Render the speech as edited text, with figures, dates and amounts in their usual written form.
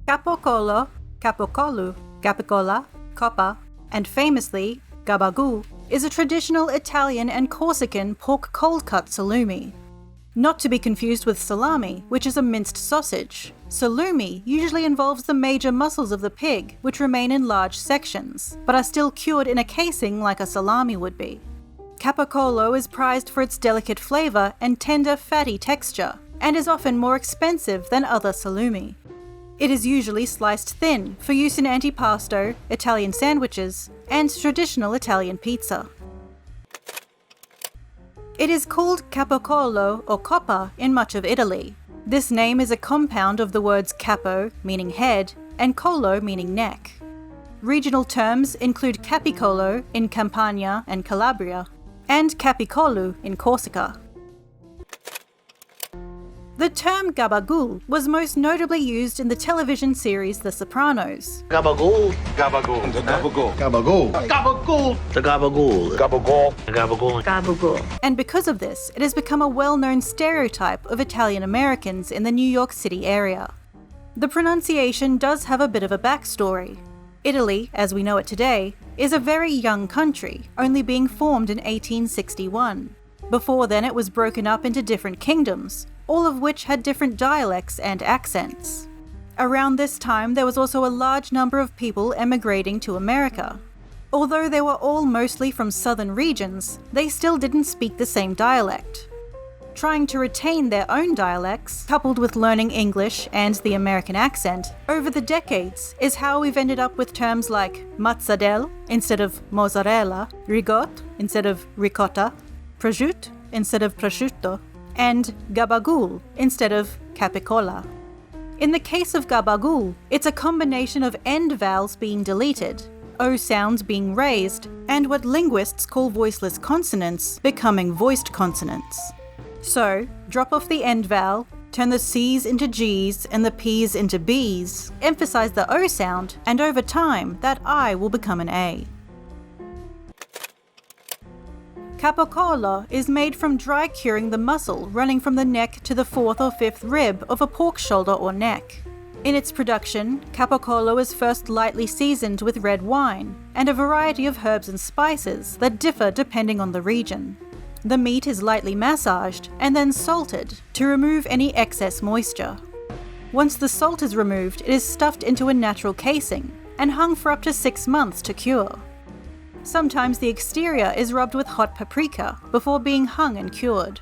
Capocolo, capocolu, capicola, coppa, and famously, gabagool, is a traditional Italian and Corsican pork cold-cut salumi. Not to be confused with salami, which is a minced sausage. Salumi usually involves the major muscles of the pig, which remain in large sections, but are still cured in a casing like a salami would be. Capocolo is prized for its delicate flavour and tender, fatty texture, and is often more expensive than other salumi. It is usually sliced thin for use in antipasto, Italian sandwiches, and traditional Italian pizza. It is called capocolo or coppa in much of Italy. This name is a compound of the words capo, meaning head, and colo, meaning neck. Regional terms include capicolo in Campania and Calabria, and capicolu in Corsica. The term gabagool was most notably used in the television series The Sopranos. Gabagool. Gabagool. The Gabagool. Gabagool. Gabagool. The Gabagool. Gabagool. Gabagool. Gabagool. And because of this, it has become a well-known stereotype of Italian Americans in the New York City area. The pronunciation does have a bit of a backstory. Italy, as we know it today, is a very young country, only being formed in 1861. Before then it was broken up into different kingdoms, all of which had different dialects and accents. Around this time there was also a large number of people emigrating to America. Although they were all mostly from southern regions, they still didn't speak the same dialect. Trying to retain their own dialects, coupled with learning English and the American accent, over the decades is how we've ended up with terms like mozzarella instead of mozzarella, ricotta instead of ricotta, prosciutto instead of prosciutto, and gabagool instead of capicola. In the case of gabagool, it's a combination of end vowels being deleted, O sounds being raised, and what linguists call voiceless consonants becoming voiced consonants. So, drop off the end vowel, turn the C's into G's and the P's into B's, emphasize the O sound, and over time, that I will become an A. Capocolo is made from dry curing the muscle running from the neck to the fourth or fifth rib of a pork shoulder or neck. In its production, capocolo is first lightly seasoned with red wine and a variety of herbs and spices that differ depending on the region. The meat is lightly massaged and then salted to remove any excess moisture. Once the salt is removed, it is stuffed into a natural casing and hung for up to 6 months to cure. Sometimes the exterior is rubbed with hot paprika before being hung and cured.